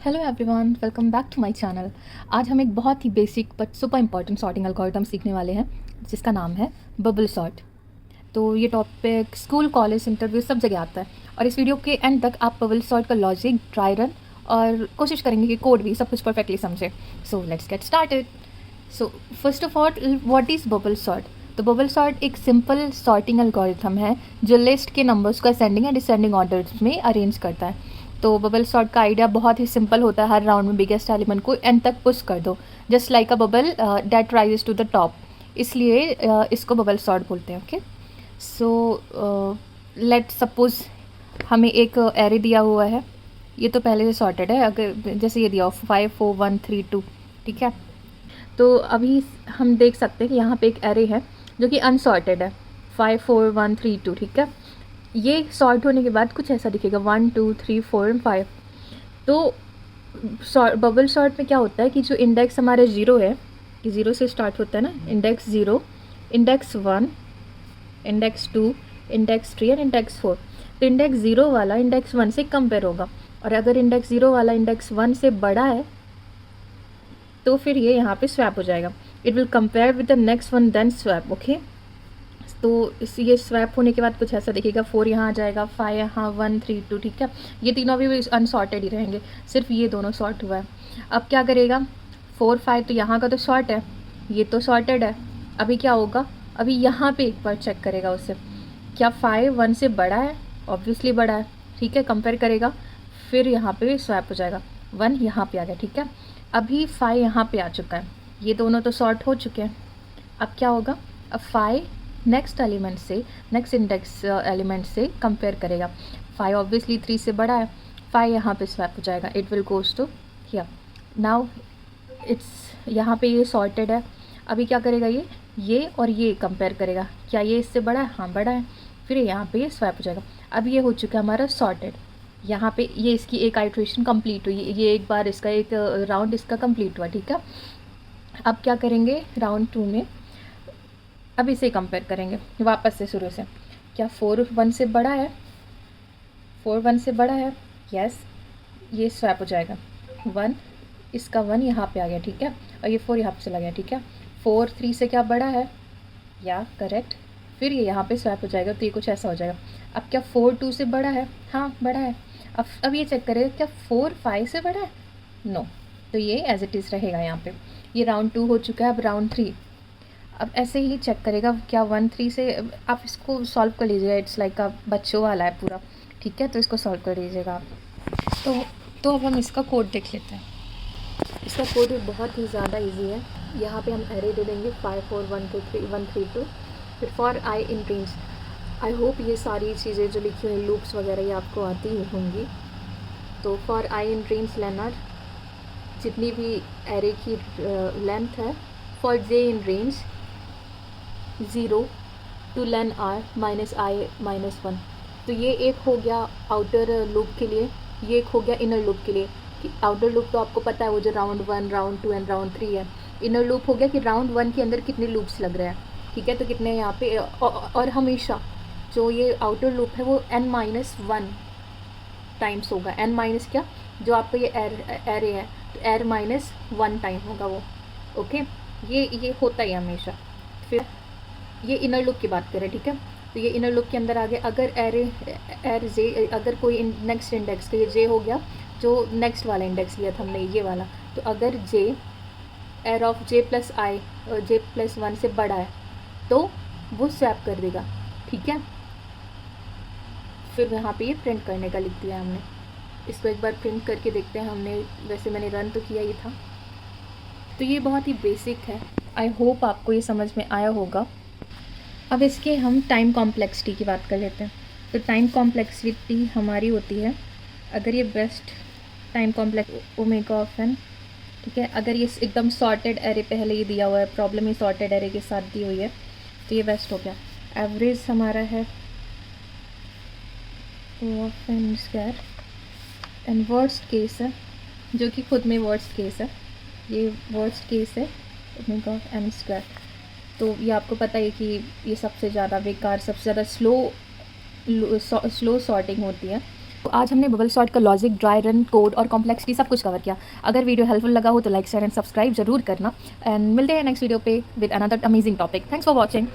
Hello everyone, welcome back to my channel. आज हम एक बहुत ही basic but super important sorting algorithm सीखने वाले हैं जिसका नाम है बबल सॉर्ट। तो ये टॉपिक स्कूल, कॉलेज, इंटरव्यू सब जगह आता है और इस वीडियो के एंड तक आप बबल सॉर्ट का लॉजिक, ड्राई रन और कोशिश करेंगे कि कोड भी सब कुछ परफेक्टली समझे। So let's get started. So first of all, what is bubble sort? तो बबल सॉर्ट एक सिंपल सॉर्टिंग एल्गोरिथम है जो लिस्ट के नंबर्स को असेंडिंग या डिसेंडिंग ऑर्डर में अरेंज करता है। तो बबल सॉर्ट का आइडिया बहुत ही सिंपल होता है। हर राउंड में बिगेस्ट एलिमेंट को एंड तक पुश कर दो, just like a bubble that rises to the top. इसलिए इसको बबल सॉर्ट बोलते हैं। ओके, सो लेट सपोज हमें एक एरे दिया हुआ है। ये तो पहले से सॉर्टेड है। अगर जैसे ये दिया हो 5 4 1 3 2, ठीक है। तो अभी हम देख सकते हैं कि यहाँ पे एक एरे है जो कि अनसॉर्टेड है, 5 4 1 3 2, ठीक है। ये सॉर्ट होने के बाद कुछ ऐसा दिखेगा 1 2 3 4 एंड 5। तो बबल सॉर्ट में क्या होता है कि जो इंडेक्स हमारे 0 है, कि 0 से स्टार्ट होता है ना, index 0, index 1, index 2, index 3 and index 4। तो इंडेक्स 0 वाला इंडेक्स 1 से कंपेयर होगा, और अगर इंडेक्स 0 वाला इंडेक्स 1 से बड़ा है तो फिर ये यहाँ पे स्वैप हो जाएगा। It will compare with the next one then swap. Okay, तो ये स्वैप होने के बाद कुछ ऐसा दिखेगा, 4 यहाँ आ जाएगा, 5 यहाँ, 1 3 2, ठीक है। ये तीनों अभी अनसॉर्टेड ही रहेंगे, सिर्फ ये दोनों सॉर्ट हुआ है। अब क्या करेगा, 4 5 तो यहाँ का तो शॉर्ट है, ये तो सॉर्टेड है। अभी क्या होगा, अभी यहाँ पे एक बार चेक करेगा उससे, क्या 5 1 से बड़ा है? ऑब्वियसली बड़ा है, ठीक है। कंपेयर करेगा, फिर यहाँ पे स्वैप हो जाएगा, 1 यहाँ पे आ गया, ठीक है। अभी 5 यहाँ पे आ चुका है, ये दोनों तो सॉर्ट हो चुके हैं। अब क्या होगा, अब 5 नेक्स्ट एलिमेंट से, नेक्स्ट इंडेक्स एलिमेंट से कंपेयर करेगा। 5 ऑब्वियसली 3 से बड़ा है, 5 यहाँ पे स्वैप हो जाएगा, it will goes to here. Now it's यहाँ पे ये सॉर्टेड है। अभी क्या करेगा, ये और ये कंपेयर करेगा, क्या ये इससे बड़ा है? हाँ बड़ा है, फिर यहाँ पे ये स्वैप हो जाएगा। अब ये हो चुका है हमारा सॉर्टेड। यहाँ पे ये इसकी एक आइट्रेशन कंप्लीट हुई, ये एक बार इसका एक राउंड इसका कंप्लीट हुआ, ठीक है। अब क्या करेंगे, राउंड 2 में अब इसे कंपेयर करेंगे वापस से शुरू से। क्या 4 1 से बड़ा है? 4 1 से बड़ा है, यस, ये स्वैप हो जाएगा, 1, इसका 1 यहाँ पे आ गया, ठीक है, और ये 4 यहाँ पे चला गया, ठीक है। 4 3 से क्या बड़ा है? या करेक्ट, फिर ये यहाँ पे स्वैप हो जाएगा, तो ये कुछ ऐसा हो जाएगा। अब क्या 4 2 से बड़ा है? हाँ बड़ा है। अब ये चेक करेगा, क्या 4 5 से बड़ा है? नो, तो ये एज इट इज़ रहेगा यहाँ पे। ये राउंड 2 हो चुका है। अब राउंड 3, अब ऐसे ही चेक करेगा, क्या 1 3 से, आप इसको सॉल्व कर लीजिएगा, इट्स लाइक का बच्चों वाला है पूरा, ठीक है। तो इसको सॉल्व कर लीजिएगा आप। तो अब हम इसका कोड देख लेते हैं। इसका कोड भी बहुत ही ज़्यादा इजी है। यहाँ पे हम एरे दे देंगे 5 4 1 2 3 1 3 2, फिर for i in range. I hope ये सारी चीज़ें जो लिखी हुई लूप्स वगैरह ये आपको आती ही होंगी। तो for i in range len arr, जितनी भी एरे की लेंथ है, for j in range 0 to len r minus i minus 1। तो ये एक हो गया आउटर लूप के लिए, ये एक हो गया इनर लूप के लिए। कि आउटर लूप तो आपको पता है, वो जो राउंड 1 राउंड 2 एंड राउंड 3 है। इनर लूप हो गया कि राउंड 1 के अंदर कितने लूप्स लग रहे हैं, ठीक है। तो कितने यहाँ पे, और हमेशा जो ये आउटर लूप है वो n-1 टाइम्स होगा। n माइनस क्या, जो आपका ये एरे है, तो एर -1 टाइम होगा वो। ओके, ये होता ही हमेशा। फिर ये इनर लूप की बात करें, ठीक है। तो ये इनर लूप के अंदर आगे अगर एर जे, अगर कोई नेक्स्ट इंडेक्स, तो ये जे हो गया जो नेक्स्ट वाला इंडेक्स लिया था हमने, ये वाला। तो अगर जे एर of J plus I, J plus 1 से बड़ा है तो वो स्वैप कर देगा, ठीक है। फिर यहाँ पे ये प्रिंट करने का लिख दिया हमने। इसको एक बार प्रिंट करके देखते हैं हमने, वैसे मैंने रन तो किया ही था। तो ये बहुत ही बेसिक है, आई होप आपको ये समझ में आया होगा। अब इसके हम टाइम कॉम्प्लेक्सिटी की बात कर लेते हैं। तो टाइम कॉम्प्लेक्सिटी हमारी होती है, अगर ये best time complex omega of n, ठीक है। अगर ये एकदम सॉर्टेड एरे पहले ही दिया हुआ है, प्रॉब्लम ही सॉर्टेड एरे के साथ दी हुई है, तो ये बेस्ट हो गया। एवरेज हमारा है of n square, and worst case है, जो कि खुद में वर्स्ट केस है, ये वर्स्ट केस है ओमेगा ऑफ एन स्क्वायर। तो ये आपको पता है कि ये सबसे ज़्यादा बेकार, सबसे ज़्यादा स्लो सॉर्टिंग होती है। तो आज हमने बबल सॉर्ट का लॉजिक, ड्राई रन, कोड और कॉम्प्लेक्सिटी सब कुछ कवर किया। अगर वीडियो हेल्पफुल लगा हो तो लाइक, शेयर एंड सब्सक्राइब जरूर करना। एंड मिलते हैं नेक्स्ट वीडियो पे with another amazing topic. Thanks for watching.